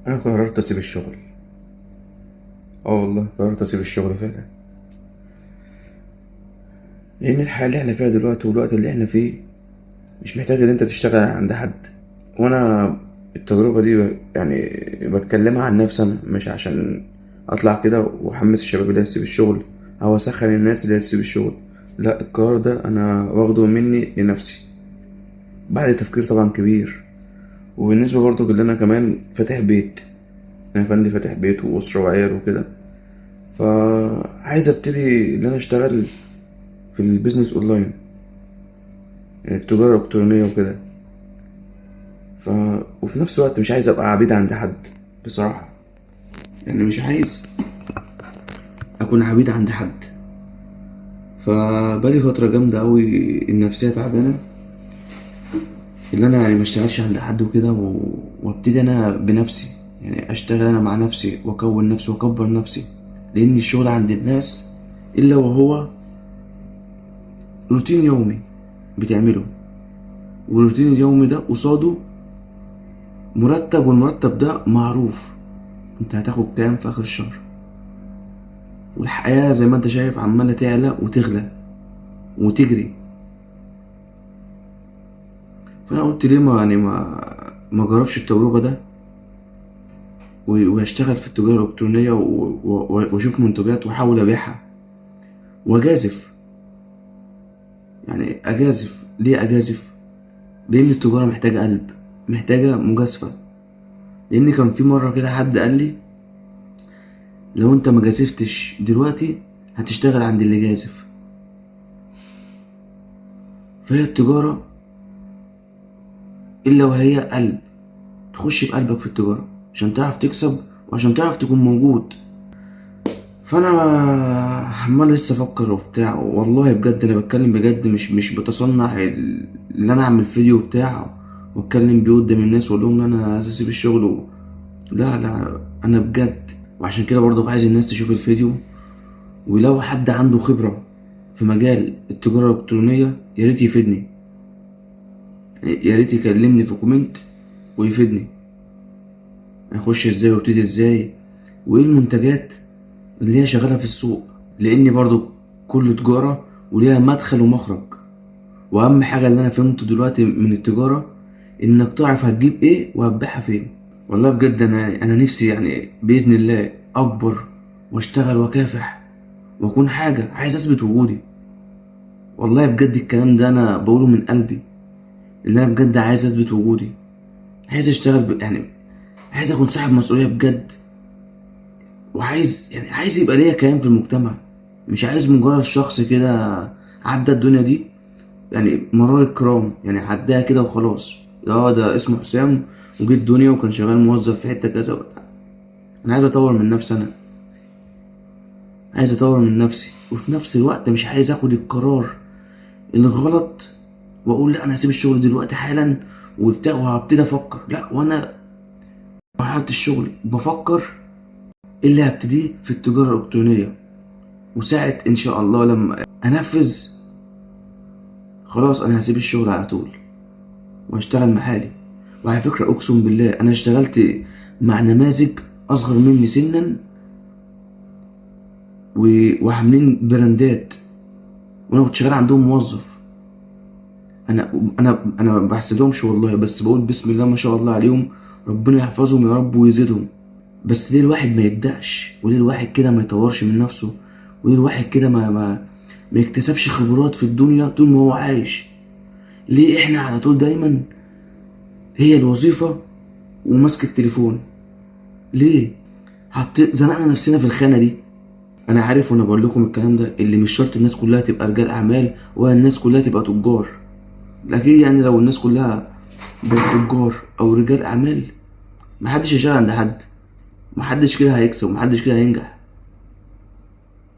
انا قررت اسيب الشغل. اه والله قررت اسيب الشغل فعلا، لان الحياه اللي احنا فيها دلوقتي والوقت اللي احنا فيه مش محتاج ان انت تشتغل عند حد. وانا التجربه دي يعني بتكلمها عن نفسي انا، مش عشان اطلع كده واحمس الشباب اللي هتسيب الشغل او اسخن الناس اللي هتسيب الشغل. لا، القرار ده انا واخده مني لنفسي بعد تفكير طبعا كبير. وبالنسبه برضو اللي انا كمان فاتح بيت، انا فندي فاتح بيت واسره وعيال وكده، فعايز ابتدي ان انا اشتغل في البيزنس اونلاين، يعني التجاره الالكترونيه وكده. وفي نفس الوقت مش عايز ابقى عبيد عند حد بصراحه، يعني مش عايز اكون عبيد عند حد. فبقالي فتره جامده قوي النفسيه تعبانه، اللي انا يعني ما اشتغلش عند حد وكده وابتدي انا بنفسي، يعني اشتغل انا مع نفسي واكون نفسي واكبر نفسي. لان الشغل عند الناس الا وهو روتين يومي بتعمله، والروتين اليومي ده قصاده مرتب، والمرتب ده معروف انت هتاخد كام في اخر الشهر. والحياة زي ما انت شايف عمالة تعلى وتغلى وتجري. فانا قلت ليه ما جربش التجربة ده واشتغل في التجارة الالكترونية واشوف منتجات واحاول ابيعها واجازف. يعني اجازف ليه اجازف؟ لان التجارة محتاجة قلب، محتاجة مجازفة. لان كان في مرة كده حد قال لي لو انت ما جازفتش دلوقتي هتشتغل عند اللي جازف. فهي التجارة الا وهي قلب، تخش بقلبك في التجارة عشان تعرف تكسب وعشان تعرف تكون موجود. فانا عمال لسه افكر وبتاع، والله بجد انا بتكلم بجد، مش بتصنع اللي انا اعمل فيديو بتاع واتكلم بيه قدام الناس واقول لهم انا عايز اسيب الشغل لا لا، انا بجد. وعشان كده برضو عايز الناس تشوف الفيديو، ولو حد عنده خبرة في مجال التجارة الإلكترونية يا ريت يفيدني، يا ريت يكلمني في كومنت ويفيدني. اخش ازاي وابتدي ازاي وايه المنتجات اللي هي شغالة في السوق. لاني برضو كل تجارة وليها مدخل ومخرج، واهم حاجة اللي انا فهمته دلوقتي من التجارة انك تعرف هتجيب ايه وهتبيعها فين. والله بجد انا نفسي يعني باذن الله اكبر واشتغل واكافح واكون حاجة، عايز اثبت وجودي. والله بجد الكلام ده انا بقوله من قلبي، اللي انا بجد عايز اثبت وجودي، عايز اشتغل يعني عايز اكون صاحب مسؤولية بجد. وعايز يعني عايز يبقى ليا كيان في المجتمع، مش عايز مجرد شخص كده عدى الدنيا دي يعني مرار الكرام، يعني عداها كده وخلاص. ده اسمه حسام وجه الدنيا وكان شغال موظف في حتة كذا. انا عايز اطور من نفسي، انا عايز اطور من نفسي، وفي نفس الوقت مش عايز اخد القرار الغلط واقول لا انا هسيب الشغل دلوقتي حالا وبتاع وهبتدي افكر. لا، وانا مرحلة الشغل بفكر إيه اللي هبتديه في التجارة الإلكترونية، وساعة إن شاء الله لما أنفذ خلاص أنا هسيب الشغل على طول وهشتغل محالي. وعلى فكرة أقسم بالله أنا اشتغلت مع نماذج أصغر مني سنا وعاملين براندات، وأنا كنت شغال عندهم موظف. أنا ما بحسدهمش والله، بس بقول بسم الله ما شاء الله عليهم، ربنا يحفظهم يا رب ويزيدهم. بس ليه الواحد ما يبدأش؟ وليه الواحد كده ما يطورش من نفسه؟ وليه الواحد كده ما يكتسبش خبرات في الدنيا طول ما هو عايش؟ ليه احنا على طول دايما هي الوظيفة وماسك التليفون؟ ليه زنقنا نفسنا في الخانة دي؟ انا عارف وانا بقول لكم الكلام ده اللي مش شرط الناس كلها تبقى رجال اعمال ولا الناس كلها تبقى تجار. لكن يعني لو الناس كلها بقت تجار او رجال اعمال محدش هيشتغل عند حد، محدش كده هيكسب ومحدش كده هينجح.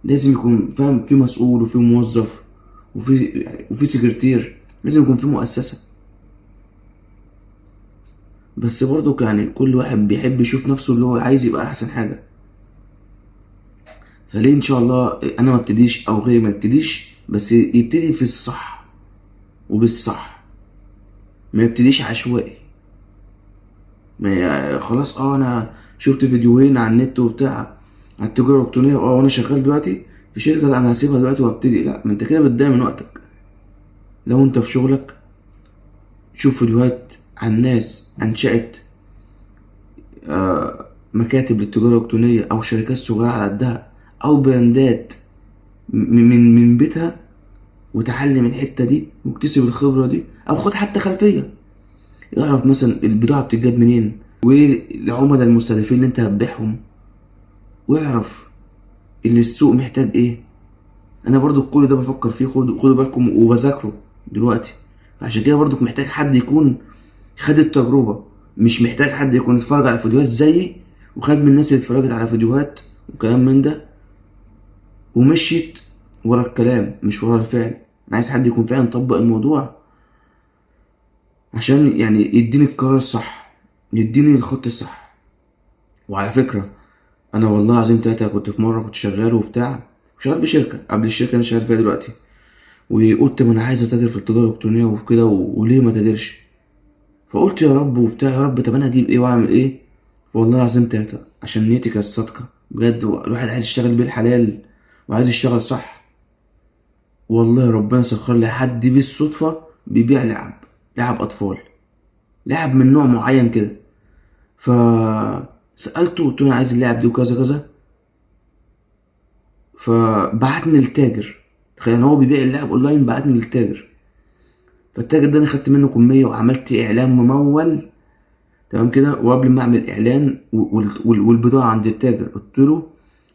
لازم يكون فاهم في مسؤول وفي موظف وفي سكرتير، لازم يكون في مؤسسة. بس برضو يعني كل واحد بيحب يشوف نفسه اللي هو عايز يبقى احسن حاجة. فليه ان شاء الله انا ما ابتديش او غيري ما ابتديش، بس يبتدي في الصح وبالصح، ما يبتديش عشوائي. خلاص انا شفت فيديوهين على النت وبتاع على التجاره الالكترونيه، وانا شغال دلوقتي في شركه، لا انا هسيبها دلوقتي وابتدي. لا، ما انت كده بتضيع من وقتك. لو انت في شغلك شوف فيديوهات عن ناس انشأت مكاتب للتجاره الالكترونيه او شركات صغيره على قدها او براندات من بيتها، وتعلم الحته دي واكتسب الخبره دي، او خد حتى خلفيه اعرف مثلا البضاعه بتتجاب منين، وايه العملاء المستهدفين اللي انت هتبيعهم، واعرف اللي السوق محتاج ايه. انا برضو كل ده بفكر فيه، خدوا بالكم، وبذاكره دلوقتي. عشان كده برضو محتاج حد يكون خد التجربه، مش محتاج حد يكون اتفرج على فيديوهات زيي وخد من الناس اللي اتفرجت على فيديوهات وكلام من ده ومشيت ورا الكلام مش ورا الفعل. انا عايز حد يكون فعلا طبق الموضوع، عشان يعني يديني القرار الصح، يديني الخط الصح. وعلى فكرة انا والله العظيم تلاتة كنت في مرة كنت شغال وبتاع، شغال في شركة قبل الشركة اللي انا شغال فيها دلوقتي، وقلت ما انا عايز اتاجر في التجارة الالكترونية وكده، وليه ما تاجرش. فقلت يا رب وبتاع، يا رب طب انا هجيب ايه واعمل ايه. والله العظيم تلاتة عشان نيتي كانت صادقة بجد، الواحد عايز يشتغل بالحلال وعايز يشتغل صح. والله ربنا سخر لي حد بالصدفة بيبيع لعب اطفال، لعب من نوع معين كده. فسألته قلت له انا عايز اللعب دي وكذا كذا، فبعتني للتاجر. تخيل هو بيبيع اللعب اونلاين بعتني للتاجر. فالتاجر ده انا خدت منه كمية وعملت اعلان ممول تمام كده. وقبل ما اعمل اعلان والبضاعة عند التاجر قلت له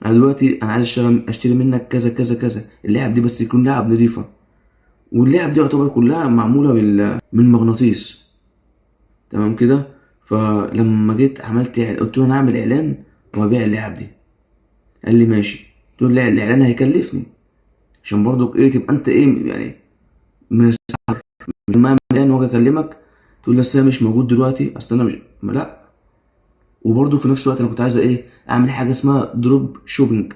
انا دلوقتي انا عايز اشتري منك كذا كذا كذا اللعب دي، بس يكون لعب نضيفة. واللعب دي يعتبر كلها معمولة من مغناطيس تمام كده. فلما جيت عملت قلت له انا هعمل اعلان وابيع اللعب دي. قال لي ماشي. قلت له لا الاعلان هيكلفني، عشان برضو ايه تبقى انت ايه يعني من السعر، مش ما اعلان واجي اكلمك تقول لي اصل أنا مش موجود دلوقتي، اصل انا مش لا. وبرضو في نفس الوقت انا كنت عايز ايه اعمل حاجه اسمها دروب شوبينج،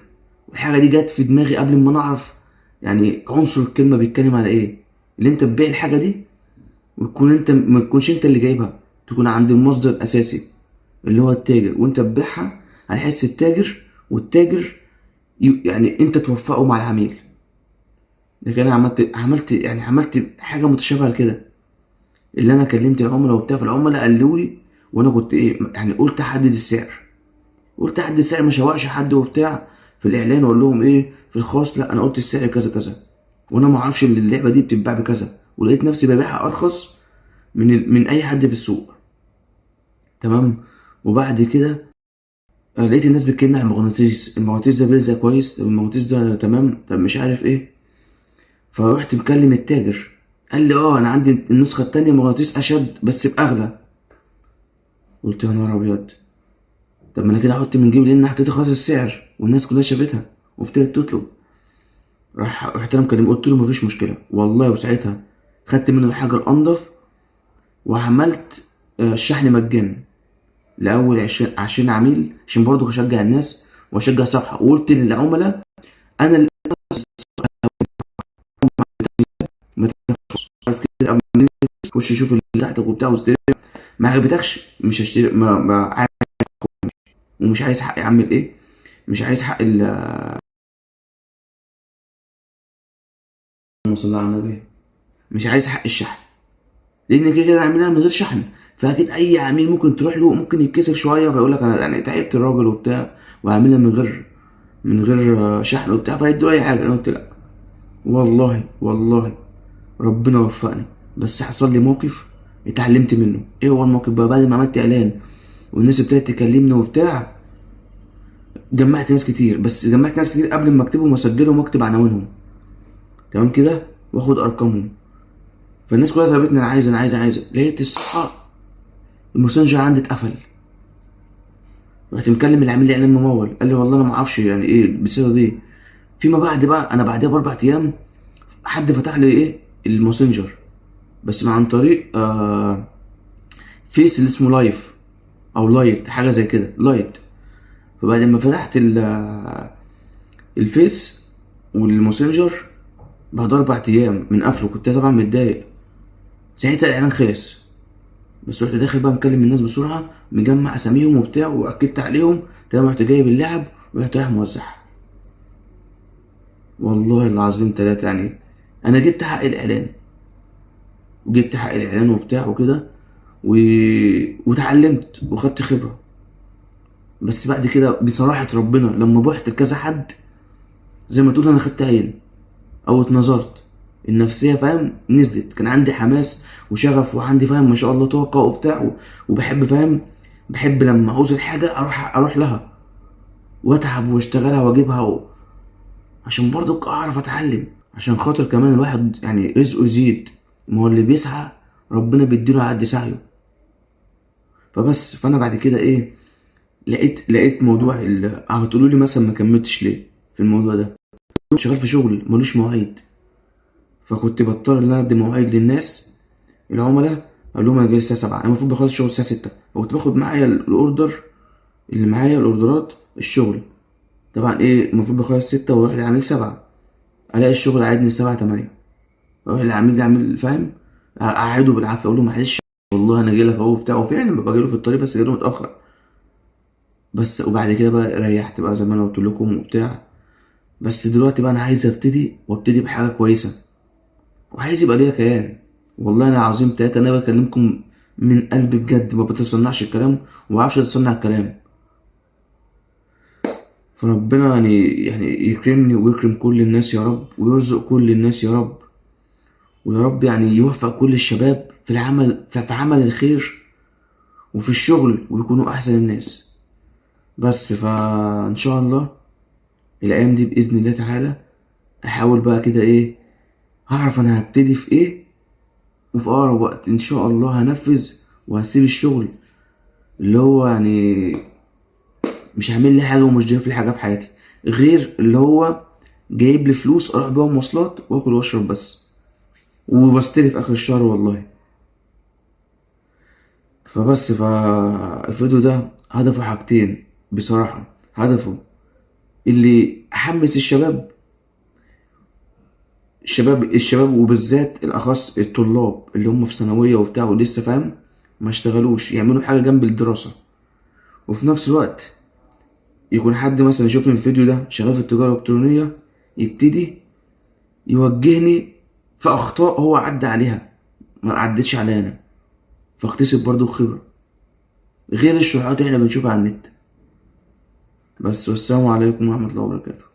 والحاجه دي جت في دماغي قبل ما نعرف يعني عنصر الكلمه بيتكلم على ايه. اللي انت تبيع الحاجه دي وتكون انت ما تكونش انت اللي جايبها، تكون عند المصدر الاساسي اللي هو التاجر، وانت تبيعها على حس التاجر، والتاجر يعني انت توفقه مع العميل. لكن انا عملت حاجه متشابهه لكده. اللي انا كلمت العملاء وبتاع، فالعملاء قالوا لي، وانا كنت ايه يعني قلت احدد السعر، ما شوقش حد وبتاع في الاعلان واقول لهم ايه في الخاص. لا انا قلت السعر كذا كذا، وانا ما اعرفش ان اللعبه دي بتتباع بكذا، ولقيت نفسي ببيعها ارخص من اي حد في السوق تمام. وبعد كده لقيت الناس بتكلمني عن المغناطيس ده بيلزق كويس، طب المغناطيس ده تمام، طب مش عارف ايه. فرحت مكلم التاجر، قال لي انا عندي النسخه التانية مغناطيس اشد بس باغلى. قلت يا نهار ابيض، طب ما انا كده احط من جيبي، لان حطيت خلاص السعر والناس كلها شافتها وابتدت تطلب. رحت انا مكلمه قلت له مفيش مشكله والله، وساعتها خدت منه الحاجه الانضف، وعملت الشحن مجانا لاول 20 عميل، عشان برضه اشجع الناس واشجع صفحه. وقلت للعملاء انا اللي ما تعرف كده قبل ما تخش شوف اللي تحتك وبتاع واشتري. ما عجبتكش مش هشتري، ما عارف. ومش عايز حق يعمل ايه، مش عايز حق اللهم صل على النبي، مش عايز حق الشحن، لان كده كده عاملها من غير شحن. فاكيد اي عميل ممكن تروح له ممكن يتكسف شويه فيقول لك انا يعني تعبت الراجل وبتاع وعاملها من غير شحن وبتاع، فيدوا اي حاجه. انا قلت لا والله ربنا وفقني. بس حصل لي موقف اتعلمت منه. ايه هو الموقف بقى؟ بعد ما عملت اعلان والناس ابتدت تكلمني وبتاع، جمعت ناس كتير، بس جمعت ناس كتير قبل ما اكتبهم واسجلهم واكتب عناوينهم تمام كده واخد ارقامهم. فالناس كلها طلبتني انا عايز لقيت الصحة الماسنجر عندي اتقفل. رحت مكلم العميل اللي اعلان ممول، قال لي والله انا ما اعرفش يعني ايه بسبب ايه. فيما بعد بقى انا بعدها ب4 ايام حد فتح لي الماسنجر، بس عن طريق فيس اللي اسمه لايف او لايت حاجه زي كده لايت. فبعد ما فتحت الفيس والماسنجر بعد 4 ايام من قفله، كنت طبعا متضايق. ساعتها الاعلان خلص، بس رحت داخل بقى مكلم الناس بسرعه، مجمع اساميهم وبتاع واكدت عليهم تمام، رحت جايب اللعب ورحت رايح موزعها. والله العظيم تلاتة يعني. انا جبت حق الاعلان، وجبت حق الاعلان وبتاع وكده و... وتعلمت وخدت خبره. بس بعد كده بصراحه ربنا لما بحت لكذا حد، زي ما تقول انا خدت عين او اتنظرت، النفسيه فاهم نزلت، كان عندي حماس وشغف وعندي فاهم ما شاء الله طاقه وبتاع وبحب فاهم، بحب لما عاوز الحاجه اروح لها واتعب واشتغلها واجيبها عشان برضك اعرف اتعلم، عشان خاطر كمان الواحد يعني رزقه يزيد. ما هو اللي بيسعى ربنا بيديله على قد سعيه. فبس فانا بعد كده ايه، لقيت موضوع هتقولوا لي مثلا ما كملتش ليه في الموضوع ده. شغال في شغل ملوش مواعيد، فكنت بضطر ان انا ادي مواعيد للناس العملاء، اقول لهم انا جاي الساعه 7، انا المفروض بخلص الشغل الساعه 6، فكنت باخد معايا الاوردر اللي معايا الاوردرات الشغل. طبعا ايه المفروض بخلص 6 واروح للعميل 7، الاقي الشغل قاعدني 7 8، اروح للعميل عامل فاهم، اقعده بالعافيه اقول له معلش والله انا جاي لك اهو بتاع، وفعلا ببقى جاي له في الطريق بس جاي له متاخر. بس وبعد كده بقى ريحت بقى زي ما انا قلت لكم وبتاع. بس دلوقتي بقى انا عايز وابتدي بحاجه كويسه، وعايز يبقى ليا كيان. والله انا عظيم تلاتة انا بكلمكم من قلبي بجد، ما بتصنعش الكلام وما بعرفش اتصنع الكلام. فربنا يعني يكرمني ويكرم كل الناس يا رب، ويرزق كل الناس يا رب، ويا رب يعني يوفق كل الشباب في العمل في عمل الخير وفي الشغل، ويكونوا احسن الناس. بس فان شاء الله الايام دي باذن الله تعالى احاول بقى كده ايه، هعرف انا هبتدي في ايه، وفي اقرب وقت ان شاء الله هنفذ وهسيب الشغل اللي هو يعني مش هعمل لي حاجه ومش ضايف لي حاجه في حياتي، غير اللي هو جايب لي فلوس اروح بيها مواصلات واكل واشرب بس، وبستلف اخر الشهر والله. فبس فالفيديو ده هدفه حاجتين بصراحه، هدفه اللي احمس الشباب وبالذات الاخص الطلاب اللي هم في ثانويه وبتاع ولسه فاهم ما اشتغلوش، يعملوا حاجه جنب الدراسه. وفي نفس الوقت يكون حد مثلا يشوفني في الفيديو ده شغال في التجاره الالكترونيه، يبتدي يوجهني في اخطاء هو عدى عليها ما عدتش عليا انا، فاكتسب برضو خبره غير الشروحات اللي احنا بنشوفها على النت. بس والسلام عليكم ورحمه الله وبركاته.